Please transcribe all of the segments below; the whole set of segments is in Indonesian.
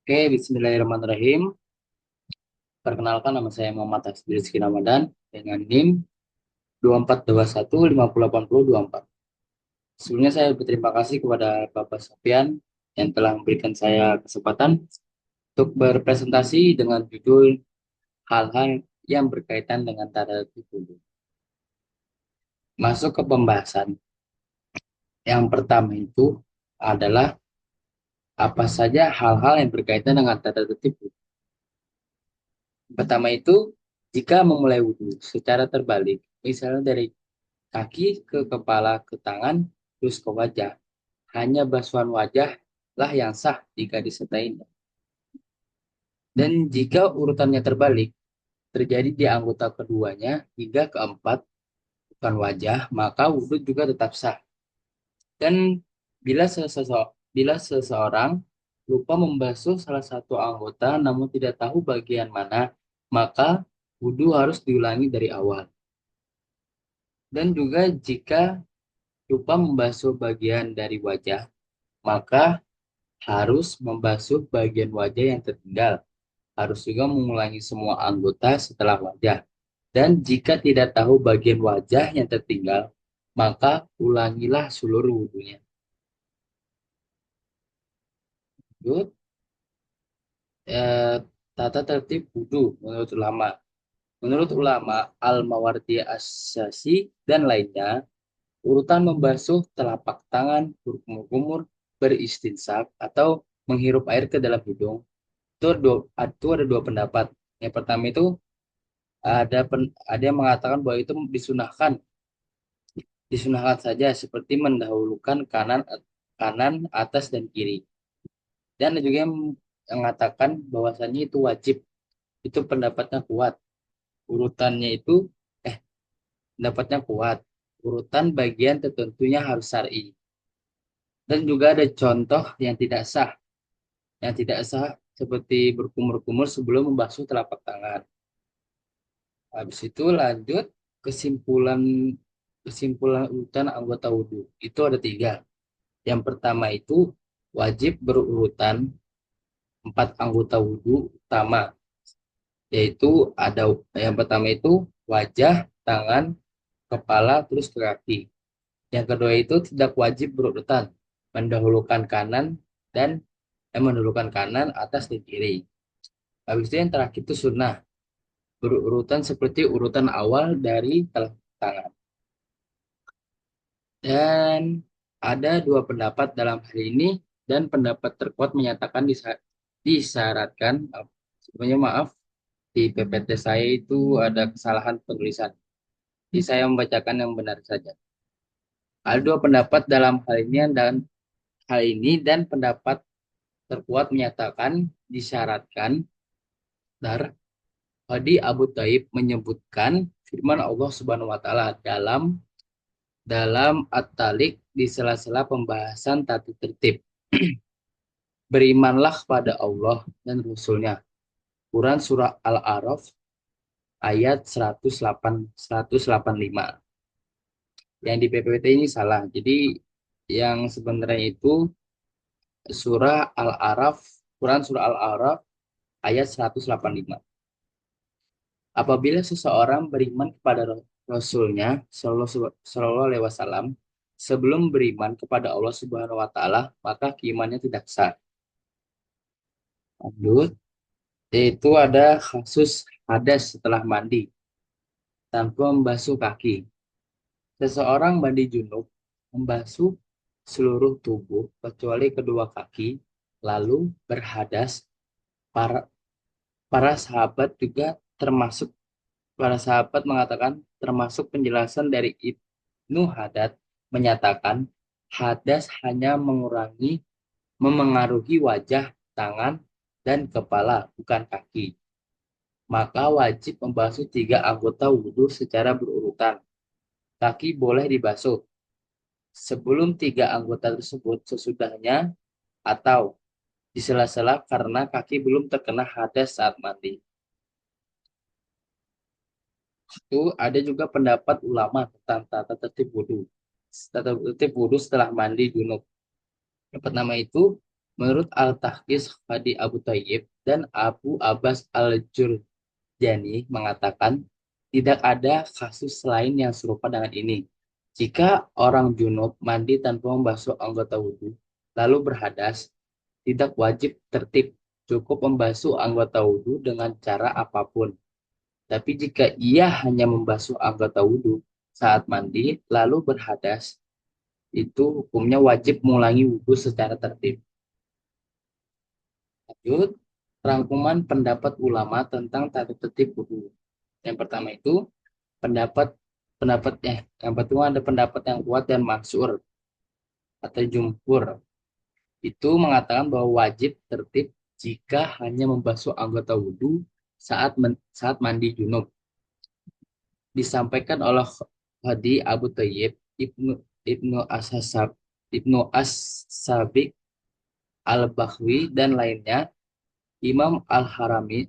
Oke, bismillahirrahmanirrahim. Perkenalkan, nama saya Muhammad Hasbi Rizky Ramadan dengan NIM 2421508024. Sebelumnya saya berterima kasih kepada Bapak Sofian yang telah memberikan saya kesempatan untuk berpresentasi dengan judul hal-hal yang berkaitan dengan tata tertib wudhu. Masuk ke pembahasan. Yang pertama itu adalah apa saja hal-hal yang berkaitan dengan tata tertib wudhu. Pertama itu, jika memulai wudhu secara terbalik, misalnya dari kaki ke kepala ke tangan, terus ke wajah. Hanya basuhan wajah lah yang sah jika disertai. Dan jika urutannya terbalik, terjadi di anggota keduanya hingga keempat, bukan wajah, maka wudhu juga tetap sah. Dan bila seseorang lupa membasuh salah satu anggota namun tidak tahu bagian mana, maka wudhu harus diulangi dari awal. Dan juga jika lupa membasuh bagian dari wajah, maka harus membasuh bagian wajah yang tertinggal. Harus juga mengulangi semua anggota setelah wajah. Dan jika tidak tahu bagian wajah yang tertinggal, maka ulangilah seluruh wudhunya. Lanjut, eh, tata tertib wudhu menurut ulama. Menurut ulama Al-Mawardi As-Sasi dan lainnya, urutan membasuh telapak tangan, berkumur-kumur, beristinsaq atau menghirup air ke dalam hidung itu ada dua pendapat. Yang pertama itu ada yang mengatakan bahwa itu disunahkan saja seperti mendahulukan kanan, atas dan kiri. Dan ada juga yang mengatakan bahwasannya itu wajib. Itu pendapatnya kuat. Urutannya itu eh pendapatnya kuat. Urutan bagian tertentunya harus syar'i. Dan juga ada contoh yang tidak sah. Yang tidak sah seperti berkumur-kumur sebelum membasuh telapak tangan. Habis itu lanjut kesimpulan kesimpulan urutan anggota wudhu. Itu ada tiga. Yang pertama itu wajib berurutan empat anggota wudhu utama, yaitu ada yang pertama itu wajah, tangan, kepala, terus ke kaki. Yang kedua itu tidak wajib berurutan, mendahulukan kanan dan mendahulukan kanan, atas dan kiri. Habis itu yang terakhir itu sunnah, berurutan seperti urutan awal dari telapak tangan. Dan ada dua pendapat dalam hal ini dan pendapat terkuat menyatakan disyaratkan, sebenarnya maaf, di PPT saya itu ada kesalahan penulisan. Jadi saya membacakan yang benar saja. Ada dua pendapat dalam hal ini dan pendapat terkuat menyatakan disyaratkan. Dar Hadi Abu Taib menyebutkan firman Allah Subhanahu wa taala dalam dalam At-Talik di sela-sela pembahasan tata tertib. Berimanlah kepada Allah dan Rasulnya. Quran Surah Al-A'raf ayat 185. Yang di PPT ini salah. Jadi yang sebenarnya itu surah Al-A'raf, Quran Surah Al-A'raf ayat 185. Apabila seseorang beriman kepada Rasulnya Sallallahu Alaihi Wasallam sebelum beriman kepada Allah Subhanahu Wa Taala, maka keimanannya tidak sah. Lanjut, yaitu ada kasus hadas setelah mandi tanpa membasuh kaki. Seseorang mandi junub membasuh seluruh tubuh kecuali kedua kaki, lalu berhadas. Para, para sahabat juga termasuk para sahabat mengatakan termasuk penjelasan dari Ibnu Haddad menyatakan hadas hanya memengaruhi wajah, tangan, dan kepala, bukan kaki. Maka wajib membasuh tiga anggota wudhu secara berurutan. Kaki boleh dibasuh sebelum tiga anggota tersebut, sesudahnya, atau di sela-sela karena kaki belum terkena hadas saat mandi. Itu ada juga pendapat ulama tentang tata tertib wudhu. Tata tertib wudhu setelah mandi junub. Yang pertama itu Menurut Al-Tahqiq Hadi Abu Thayyib dan Abu Abbas Al-Jurjani mengatakan tidak ada kasus lain yang serupa dengan ini. Jika orang junub mandi tanpa membasuh anggota wudhu, lalu berhadas, tidak wajib tertib, cukup membasuh anggota wudhu dengan cara apapun. Tapi jika ia hanya membasuh anggota wudhu saat mandi, lalu berhadas, itu hukumnya wajib mengulangi wudhu secara tertib. Lanjut, rangkuman pendapat ulama tentang tata tertib wudhu. Yang pertama itu pendapat pendapatnya. Yang pertama ada pendapat yang kuat dan mansur atau jumhur. Itu mengatakan bahwa wajib tertib jika hanya membasuh anggota wudhu saat mandi junub. Disampaikan oleh Hadi Abu Thayyib, Ibnu Ibnu As-Sab, Ibnu As-Sabiq Al-Bakhwi dan lainnya, Imam Al-Haramain,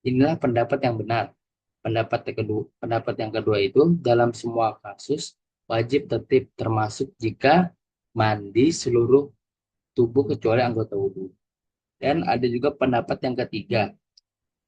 inilah pendapat yang benar. Pendapat yang kedua itu dalam semua kasus wajib tertib termasuk jika mandi seluruh tubuh kecuali anggota wudhu. Dan ada juga pendapat yang ketiga,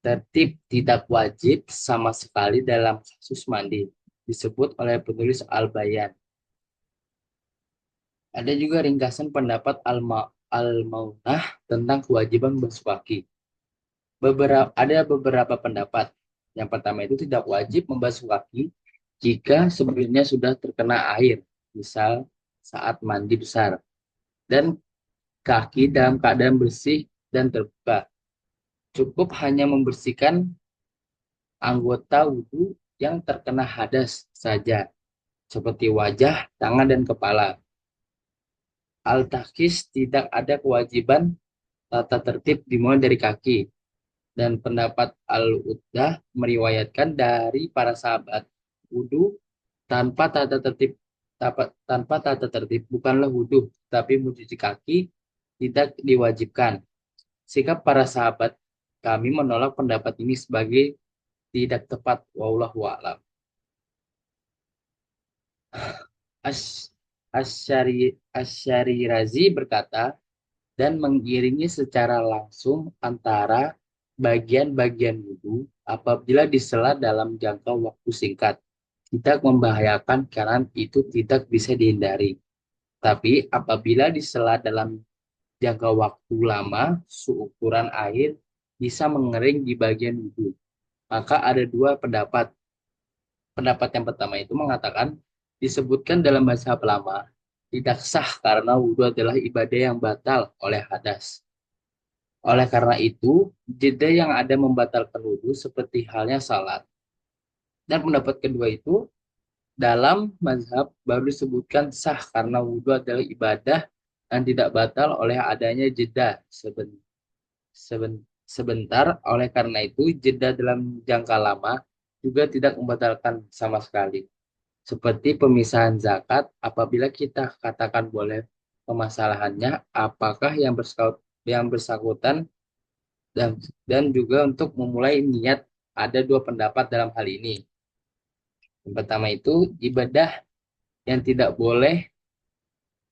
tertib tidak wajib sama sekali dalam kasus mandi, disebut oleh penulis Al-Bayan. Ada juga ringkasan pendapat Al-Maunah tentang kewajiban membasuh kaki. Ada beberapa pendapat. Yang pertama itu tidak wajib membasuh kaki jika sebelumnya sudah terkena air, misal saat mandi besar, dan kaki dalam keadaan bersih dan terbuka. Cukup hanya membersihkan anggota wudhu yang terkena hadas saja, seperti wajah, tangan, dan kepala. Al-Tahqiq tidak ada kewajiban tata tertib dimulai dari kaki. Dan pendapat Al-Uddah meriwayatkan dari para sahabat, wudhu tanpa tata tertib tanpa tata tertib bukanlah wudhu, tapi mencuci kaki tidak diwajibkan. Sikap para sahabat, kami menolak pendapat ini sebagai tidak tepat. Wallahu a'lam. Asyari Razi berkata, dan mengiringi secara langsung antara bagian-bagian wudhu apabila disela dalam jangka waktu singkat. Tidak membahayakan karena itu tidak bisa dihindari. Tapi apabila disela dalam jangka waktu lama, seukuran air bisa mengering di bagian wudhu. Maka ada dua pendapat. Pendapat yang pertama itu mengatakan disebutkan dalam mazhab lama tidak sah karena wudhu adalah ibadah yang batal oleh hadas. Oleh karena itu, jeda yang ada membatalkan wudhu seperti halnya salat. Dan pendapat kedua itu dalam mazhab baru disebutkan sah karena wudhu adalah ibadah dan tidak batal oleh adanya jeda sebentar. Oleh karena itu, jeda dalam jangka lama juga tidak membatalkan sama sekali. Seperti pemisahan zakat, apabila kita katakan boleh, permasalahannya apakah yang bersangkutan dan juga untuk memulai niat. Ada dua pendapat dalam hal ini. Yang pertama itu ibadah yang tidak boleh,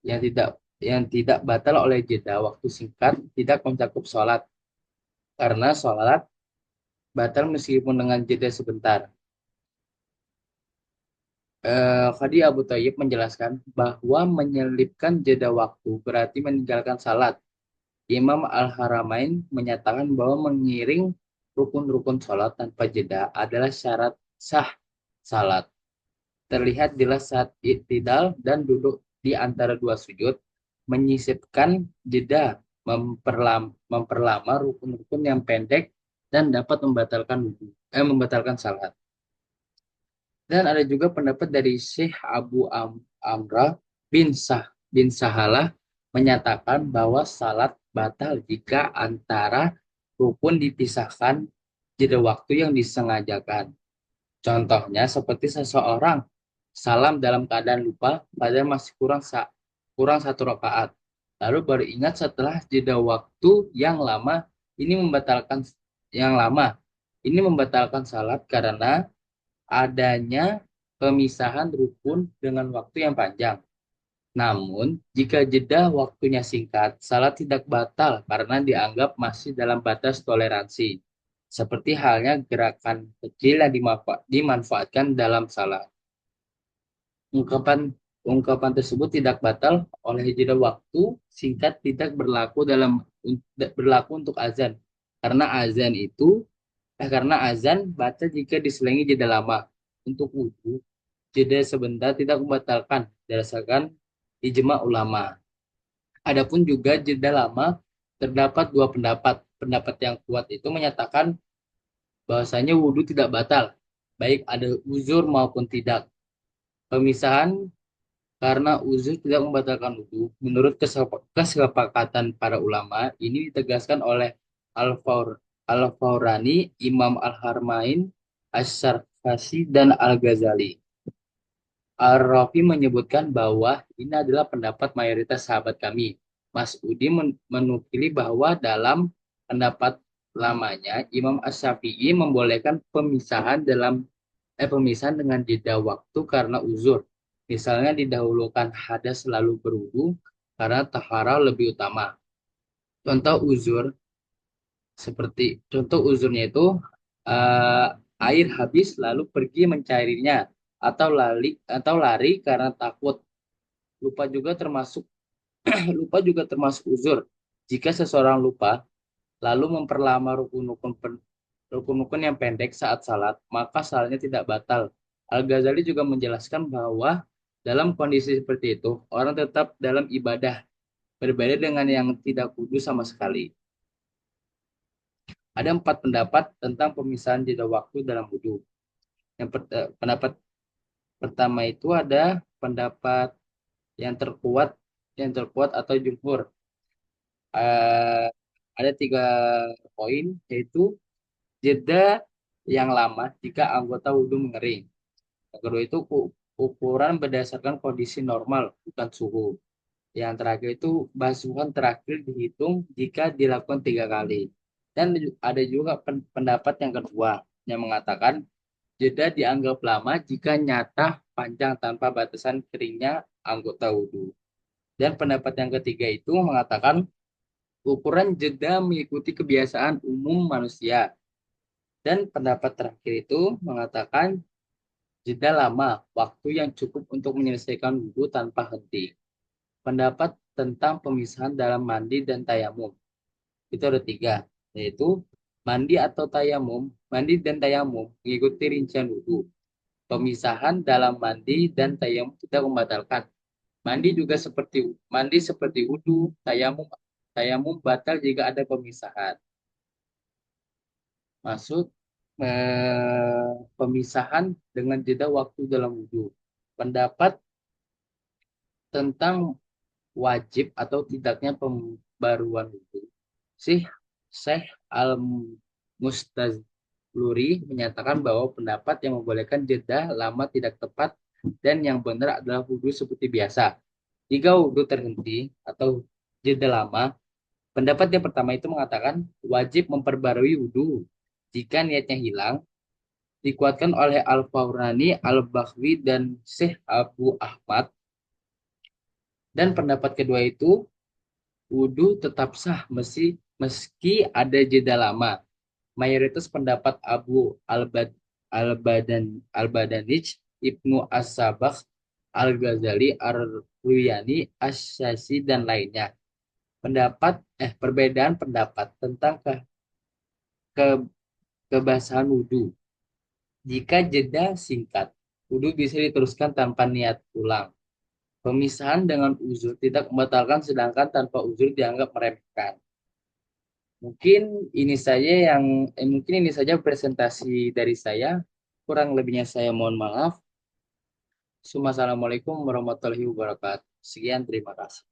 yang tidak yang tidak batal oleh jeda waktu singkat tidak mencakup sholat, karena sholat batal meskipun dengan jeda sebentar. Khadi Abu Thayyib menjelaskan bahwa menyelipkan jeda waktu berarti meninggalkan salat. Imam Al-Haramain menyatakan bahwa mengiring rukun-rukun sholat tanpa jeda adalah syarat sah salat. Terlihat jelas saat iktidal dan duduk di antara dua sujud, menyisipkan jeda, memperlama rukun-rukun yang pendek dan dapat membatalkan salat. Dan ada juga pendapat dari Syekh Abu Amrah bin Sahalah menyatakan bahwa salat batal jika antara rukun dipisahkan jeda waktu yang disengajakan. Contohnya seperti seseorang salam dalam keadaan lupa padahal masih kurang satu rakaat. Lalu baru ingat setelah jeda waktu yang lama ini membatalkan yang lama. Ini membatalkan salat karena adanya pemisahan rukun dengan waktu yang panjang. Namun, jika jeda waktunya singkat, salat tidak batal karena dianggap masih dalam batas toleransi. Seperti halnya gerakan kecil yang dimanfaatkan dalam salat. Ungkapan ungkapan tersebut tidak batal oleh jeda waktu singkat tidak berlaku untuk azan. Karena azan baca jika diselingi jeda lama. Untuk wudhu, jeda sebentar tidak membatalkan berdasarkan ijma ulama. Adapun juga jeda lama, terdapat dua pendapat. Pendapat yang kuat itu menyatakan bahwasanya wudhu tidak batal, baik ada uzur maupun tidak. Pemisahan karena uzur tidak membatalkan wudhu. Menurut kesepakatan para ulama, ini ditegaskan oleh Al-Fawrani, Imam Al-Harmain, Asy-Syarfasi, dan Al-Ghazali. Ar-Rafi menyebutkan bahwa ini adalah pendapat mayoritas sahabat kami. Mas Udi menukili bahwa dalam pendapat lamanya, Imam Asy-Syafi'i membolehkan pemisahan dengan jeda waktu karena uzur. Misalnya didahulukan hadas lalu berwudu karena tahara lebih utama. Contoh uzur contoh uzurnya itu eh, air habis lalu pergi mencarinya atau lari karena takut. Lupa juga termasuk lupa juga termasuk uzur. Jika seseorang lupa lalu memperlama rukun-rukun yang pendek saat salat, maka salatnya tidak batal. Al-Ghazali juga menjelaskan bahwa dalam kondisi seperti itu, orang tetap dalam ibadah, berbeda dengan yang tidak wudhu sama sekali. Ada 4 pendapat tentang pemisahan jeda waktu dalam wudhu. Pendapat pertama itu ada pendapat yang terkuat, atau jumhur. Eh, ada 3 poin, yaitu jeda yang lama jika anggota wudhu mengering. Yang kedua itu ukuran berdasarkan kondisi normal, bukan suhu. Yang terakhir itu basuhan terakhir dihitung jika dilakukan 3 kali. Dan ada juga pendapat yang kedua yang mengatakan jeda dianggap lama jika nyata panjang tanpa batasan keringnya anggota wudhu. Dan pendapat yang ketiga itu mengatakan ukuran jeda mengikuti kebiasaan umum manusia. Dan pendapat terakhir itu mengatakan jeda lama, waktu yang cukup untuk menyelesaikan wudhu tanpa henti. Pendapat tentang pemisahan dalam mandi dan tayamum. Itu ada 3, yaitu mandi dan tayamum mengikuti rincian wudhu. Pemisahan dalam mandi dan tayamum tidak membatalkan. Mandi seperti wudhu, tayamum batal jika ada pemisahan. Masuk pemisahan dengan jeda waktu dalam wudhu. Pendapat tentang wajib atau tidaknya pembaruan wudhu. Syekh Al-Mustazluri menyatakan bahwa pendapat yang membolehkan jeda lama tidak tepat dan yang benar adalah wudhu seperti biasa. Jika wudhu terhenti atau jeda lama, pendapat yang pertama itu mengatakan wajib memperbarui wudhu. Jika niatnya hilang, dikuatkan oleh Al-Fawrani, Al-Bakhwi, dan Syekh Abu Ahmad. Dan pendapat kedua itu wudhu tetap sah meski ada jeda lama. Mayoritas pendapat Abu Al-Badanij, Ibnu As-Sabakh, Al-Ghazali, Ar-Ruyani, Asy-Syafi'i, dan lainnya. Perbedaan pendapat tentang ke- kebasahan wudhu. Jika jeda singkat, wudhu bisa diteruskan tanpa niat ulang. Pemisahan dengan uzur tidak membatalkan, sedangkan tanpa uzur dianggap meremehkan. Mungkin ini saja presentasi dari saya. Kurang lebihnya saya mohon maaf. Assalamualaikum warahmatullahi wabarakatuh. Sekian, terima kasih.